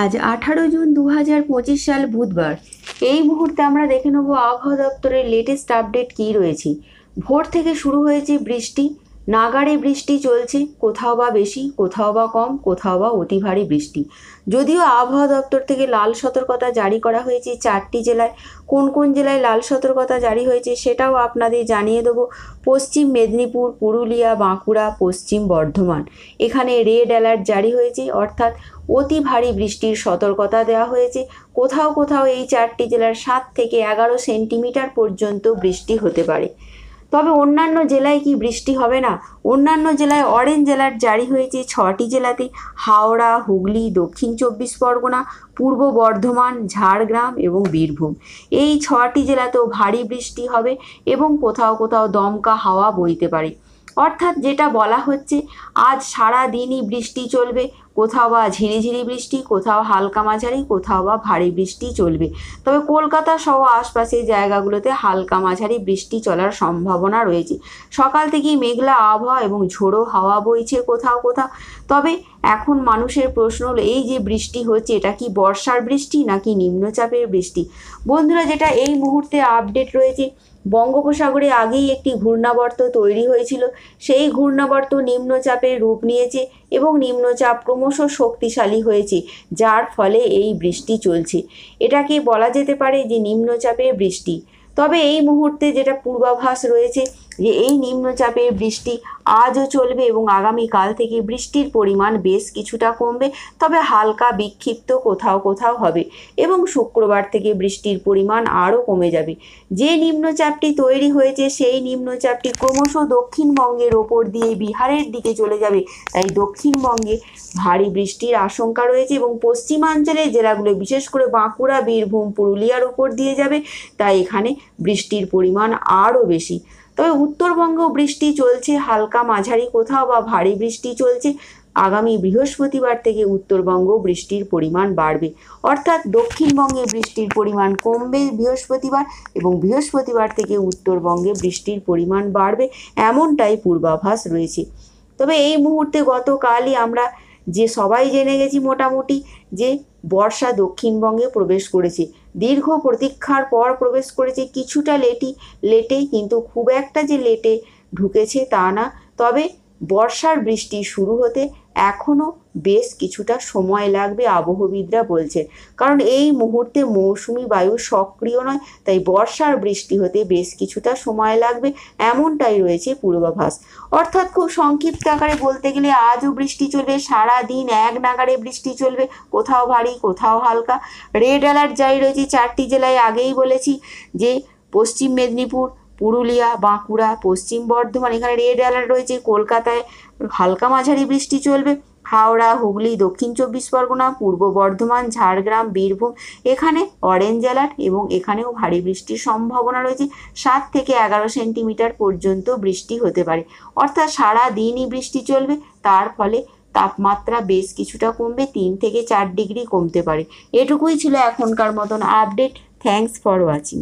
আজ 18 জুন 2025 সাল বুধবার। এই মুহূর্তে আমরা দেখে নেব আবহাওয়া দপ্তরের লেটেস্ট আপডেট কী রয়েছে। ভোর থেকে শুরু হয়েছে বৃষ্টি, নাগাড়ে বৃষ্টি চলছে, কোথাও বা বেশি, কোথাও বা কম, কোথাও বা অতি ভারী বৃষ্টি। যদিও আবহাওয়া দপ্তর থেকে লাল সতর্কতা জারি করা হয়েছে 4টি জেলায়। কোন কোন জেলায় লাল সতর্কতা জারি হয়েছে সেটাও আপনাদের জানিয়ে দেবো। পশ্চিম মেদিনীপুর, পুরুলিয়া, বাঁকুড়া, পশ্চিম বর্ধমান, এখানে রেড অ্যালার্ট জারি হয়েছে, অর্থাৎ অতি ভারী বৃষ্টির সতর্কতা দেওয়া হয়েছে। কোথাও কোথাও এই 4টি জেলার 7 থেকে 11 সেন্টিমিটার পর্যন্ত বৃষ্টি হতে পারে। তবে অন্যান্য জেলায় কি বৃষ্টি হবে না? অন্যান্য জেলায় অরেঞ্জ অ্যালার্ট জারি হয়েছে 6টি জেলাতে: হাওড়া, হুগলি, দক্ষিণ 24 পরগনা, পূর্ব বর্ধমান, ঝাড়গ্রাম এবং বীরভূম। এই 6টি জেলাতেও ভারী বৃষ্টি হবে এবং কোথাও কোথাও দমকা হাওয়া বইতে পারে। অর্থাৎ যেটা বলা হচ্ছে, আজ সারা দিনই বৃষ্টি চলবে। কোথাও বা ঝিরিঝিরি বৃষ্টি, কোথাও হালকা মাঝারি, কোথাও বা ভারী বৃষ্টি চলবে। তবে কলকাতা সহ আশপাশের জায়গাগুলোতে হালকা মাঝারি বৃষ্টি চলার সম্ভাবনা রয়েছে। সকাল থেকেই মেঘলা আবহাওয়া এবং ঝোড়ো হাওয়া বইছে কোথাও কোথাও। তবে এখন মানুষের প্রশ্ন হলো, এই যে বৃষ্টি হচ্ছে এটা কি বর্ষার বৃষ্টি নাকি নিম্নচাপের বৃষ্টি? বন্ধুরা, যেটা এই মুহূর্তে আপডেট রয়েছে, বঙ্গোপসাগরে আগেই একটি ঘূর্ণাবর্ত তৈরি হয়েছিল। সেই ঘূর্ণাবর্ত নিম্নচাপের রূপ নিয়েছে এবং নিম্নচাপ ক্রমশ শক্তিশালী হয়েছে, যার ফলে এই বৃষ্টি চলছে। এটাকে বলা যেতে পারে যে নিম্নচাপের বৃষ্টি। তবে এই মুহূর্তে যেটা পূর্বাভাস রয়েছে যে এই নিম্নচাপের বৃষ্টি আজও চলবে এবং আগামীকাল থেকে বৃষ্টির পরিমাণ বেশ কিছুটা কমবে, তবে হালকা বিক্ষিপ্ত কোথাও কোথাও হবে এবং শুক্রবার থেকে বৃষ্টির পরিমাণ আরও কমে যাবে। যে নিম্নচাপটি তৈরি হয়েছে সেই নিম্নচাপটি ক্রমশ দক্ষিণবঙ্গের ওপর দিয়ে বিহারের দিকে চলে যাবে, তাই দক্ষিণবঙ্গে ভারী বৃষ্টির আশঙ্কা রয়েছে এবং পশ্চিমাঞ্চলের জেলাগুলো বিশেষ করে বাঁকুড়া, বীরভূম, পুরুলিয়ার ওপর দিয়ে যাবে, তাই এখানে বৃষ্টির পরিমাণ আরও বেশি। তবে উত্তরবঙ্গ বৃষ্টি চলছে, হালকা মাঝারি কোথাও বা ভারী বৃষ্টি চলছে। আগামী বৃহস্পতিবার থেকে উত্তরবঙ্গ বৃষ্টির পরিমাণ বাড়বে, অর্থাৎ দক্ষিণবঙ্গে বৃষ্টির পরিমাণ কমবে বৃহস্পতিবার এবং বৃহস্পতিবার থেকে উত্তরবঙ্গে বৃষ্টির পরিমাণ বাড়বে, এমনটাই পূর্বাভাস রয়েছে। তবে এই মুহূর্তে গতকালই আমরা যে সবাই জেনে গেছি মোটামুটি যে বর্ষা দক্ষিণবঙ্গে প্রবেশ করেছে। দীর্ঘ প্রতীক্ষার পর প্রবেশ করেছে, কিছুটা লেটে, কিন্তু খুব একটা যে লেটে ঢুকেছে তা না। তবে বর্ষার বৃষ্টি শুরু হতে এখনও বেশ কিছুটা সময় লাগবে আবহবিদরা বলছেন, কারণ এই মুহূর্তে মৌসুমি বায়ু সক্রিয় নয়, তাই বর্ষার বৃষ্টি হতে বেশ কিছুটা সময় লাগবে, এমনটাই রয়েছে পূর্বাভাস। অর্থাৎ খুব সংক্ষিপ্ত আকারে বলতে গেলে আজও বৃষ্টি চলবে, সারা দিন এক নাগাড়ে বৃষ্টি চলবে, কোথাও ভারী কোথাও হালকা। রেড অ্যালার্ট জারি রয়েছে 4টি জেলায়, আগেই বলেছি যে পশ্চিম মেদিনীপুর, পুরুলিয়া, বাঁকুড়া, পশ্চিম বর্ধমান, এখানে রেড অ্যালার্ট রয়েছে। কলকাতায় হালকা মাঝারি বৃষ্টি চলবে। হাওড়া, হুগলি, দক্ষিণ 24 পরগনা, পূর্ব বর্ধমান, ঝাড়গ্রাম, বীরভূম, এখানে অরেঞ্জ অ্যালার্ট এবং এখানেও ভারী বৃষ্টির সম্ভাবনা রয়েছে। 7 থেকে 11 সেন্টিমিটার পর্যন্ত বৃষ্টি হতে পারে, অর্থাৎ সারা দিনই বৃষ্টি চলবে। তার ফলে তাপমাত্রা বেশ কিছুটা কমবে, 3 থেকে 4 ডিগ্রি কমতে পারে। এটুকুই ছিল এখনকার মতন আপডেট। Thanks for watching.